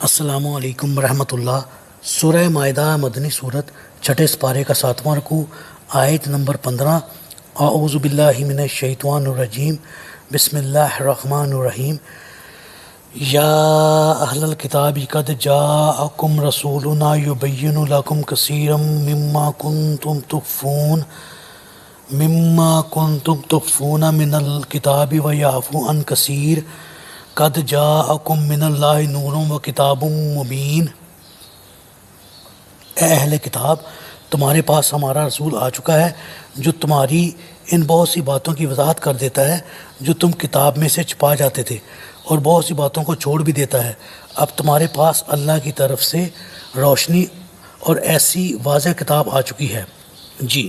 السلام علیکم ورحمۃ اللہ۔ سورہ مائدہ مدنی صورت، چھٹے سپارے کا 7واں رکوع، آیت نمبر 15۔ اعوذ باللہ من الشیطان الرجیم، بسم اللہ الرحمن الرحیم۔ یا اہل الکتاب قد جاءکم رسولنا یبین لکم کثیرا مما کنتم تخفون من الکتاب ویعفو عن کثیر قد جاءکم من اللہ نور و کتاب مبین۔ اے اہل کتاب، تمہارے پاس ہمارا رسول آ چکا ہے جو تمہاری ان بہت سی باتوں کی وضاحت کر دیتا ہے جو تم کتاب میں سے چھپا جاتے تھے، اور بہت سی باتوں کو چھوڑ بھی دیتا ہے۔ اب تمہارے پاس اللہ کی طرف سے روشنی اور ایسی واضح کتاب آ چکی ہے۔ جی،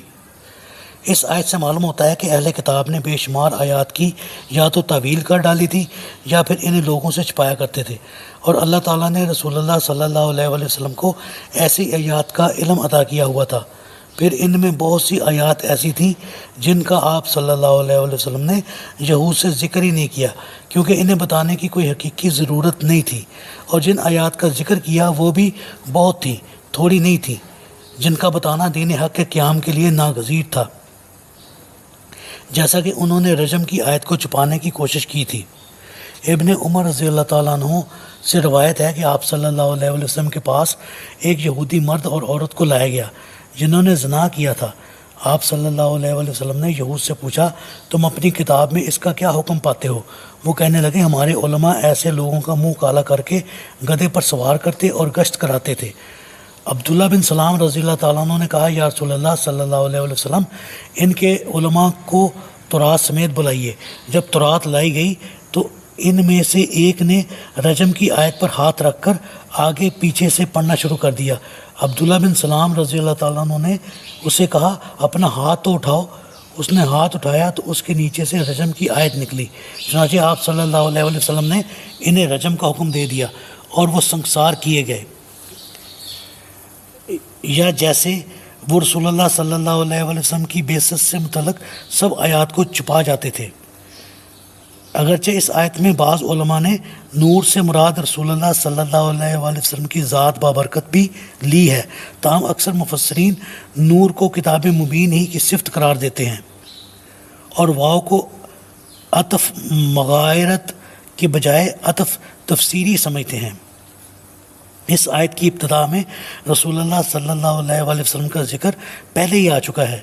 اس آیت سے معلوم ہوتا ہے کہ اہل کتاب نے بے شمار آیات کی یا تو تعویل کر ڈالی تھی یا پھر انہیں لوگوں سے چھپایا کرتے تھے، اور اللہ تعالیٰ نے رسول اللہ صلی اللہ علیہ وآلہ وسلم کو ایسی آیات کا علم عطا کیا ہوا تھا۔ پھر ان میں بہت سی آیات ایسی تھیں جن کا آپ صلی اللہ علیہ وآلہ وسلم نے یہود سے ذکر ہی نہیں کیا، کیونکہ انہیں بتانے کی کوئی حقیقی ضرورت نہیں تھی، اور جن آیات کا ذکر کیا وہ بھی بہت تھیں، تھوڑی نہیں تھی، جن کا بتانا دین حق کے قیام کے لیے ناگزیر تھا، جیسا کہ انہوں نے رجم کی آیت کو چھپانے کی کوشش کی تھی۔ ابن عمر رضی اللہ تعالیٰ عنہ سے روایت ہے کہ آپ صلی اللہ علیہ وآلہ وسلم کے پاس ایک یہودی مرد اور عورت کو لایا گیا جنہوں نے زنا کیا تھا۔ آپ صلی اللہ علیہ وآلہ وسلم نے یہود سے پوچھا، تم اپنی کتاب میں اس کا کیا حکم پاتے ہو؟ وہ کہنے لگے، ہمارے علماء ایسے لوگوں کا منہ کالا کر کے گدھے پر سوار کرتے اور گشت کراتے تھے۔ عبداللہ بن سلام رضی اللہ تعالیٰ عنہ نے کہا، یا رسول اللہ صلی اللہ علیہ وآلہ وسلم، ان کے علماء کو تورات سمیت بلائیے۔ جب تورات لائی گئی تو ان میں سے ایک نے رجم کی آیت پر ہاتھ رکھ کر آگے پیچھے سے پڑھنا شروع کر دیا۔ عبداللہ بن سلام رضی اللہ تعالیٰ عنہ نے اسے کہا، اپنا ہاتھ تو اٹھاؤ۔ اس نے ہاتھ اٹھایا تو اس کے نیچے سے رجم کی آیت نکلی۔ چنانچہ آپ صلی اللہ علیہ وآلہ وسلم نے انہیں رجم کا حکم دے دیا اور وہ سنگسار کیے گئے، یا جیسے وہ رسول اللہ صلی اللہ علیہ وآلہ وسلم کی بعثت سے متعلق سب آیات کو چھپا جاتے تھے۔ اگرچہ اس آیت میں بعض علماء نے نور سے مراد رسول اللہ صلی اللہ علیہ وآلہ وسلم کی ذات بابرکت بھی لی ہے، تاہم اکثر مفسرین نور کو کتاب مبین ہی کی صفت قرار دیتے ہیں اور واو کو عطف مغایرت کے بجائے عطف تفسیری سمجھتے ہیں۔ اس آیت کی ابتدا میں رسول اللہ صلی اللہ علیہ وآلہ وسلم کا ذکر پہلے ہی آ چکا ہے۔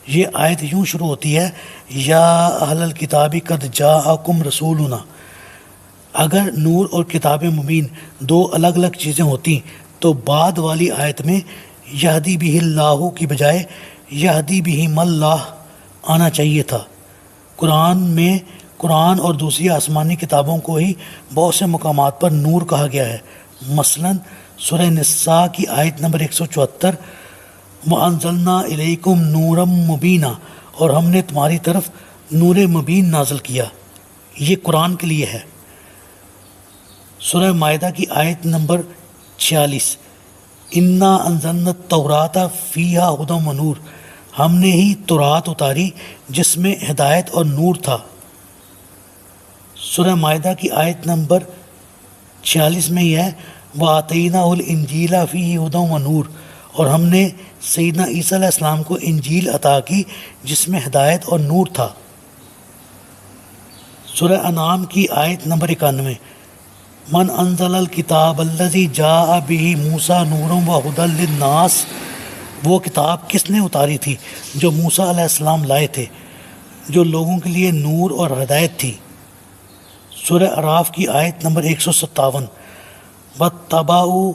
یہ آیت یوں شروع ہوتی ہے، یا اہل الکتاب قد جاءکم رسولنا۔ اگر نور اور کتاب مبین دو الگ الگ چیزیں ہوتی تو بعد والی آیت میں یہدی بہ اللہ کی بجائے یہدی بہم اللہ آنا چاہیے تھا۔ قرآن اور دوسری آسمانی کتابوں کو ہی بہت سے مقامات پر نور کہا گیا ہے، مثلا سورہ نساء کی آیت نمبر 174، وَأَنزَلْنَا إِلَيْكُمْ نُورًا مُبِينًا، اور ہم نے تمہاری طرف نور مبین نازل کیا۔ یہ قرآن کے لیے ہے۔ سورہ مائدہ کی آیت نمبر 46، إِنَّا أَنزَلْنَا التَّوْرَاةَ فِيهَا هُدًى وَنُورٌ، ہم نے ہی تورات اتاری جس میں ہدایت اور نور تھا۔ سورہ مائدہ کی آیت نمبر 46 میں یہ ہے، وَآتَيْنَاهُ الْإِنْجِيلَ فِيهِ هُدًى وَنُورٌ، اور ہم نے سیدنا عیسیٰ علیہ السلام کو انجیل عطا کی جس میں ہدایت اور نور تھا۔ سورہ انعام کی آیت نمبر 91، من انزل الکتاب الذی جاء بہ موسیٰ نورا وہدی للناس، وہ کتاب کس نے اتاری تھی جو موسیٰ علیہ السلام لائے تھے، جو لوگوں کے لیے نور اور ہدایت تھی۔ سورہ اعراف کی آیت نمبر 157، وَاتَّبَعُوا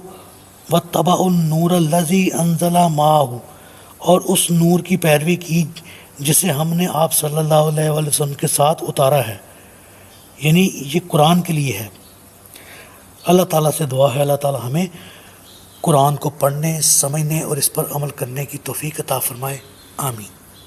النُّورَ الَّذِي أَنزَلَ مَعَهُ، اور اس نور کی پیروی کی جسے ہم نے آپ صلی اللہ علیہ وآلہ وسلم کے ساتھ اتارا ہے، یعنی یہ قرآن کے لیے ہے۔ اللہ تعالیٰ سے دعا ہے اللہ تعالیٰ ہمیں قرآن کو پڑھنے، سمجھنے اور اس پر عمل کرنے کی توفیق عطا فرمائے، آمین۔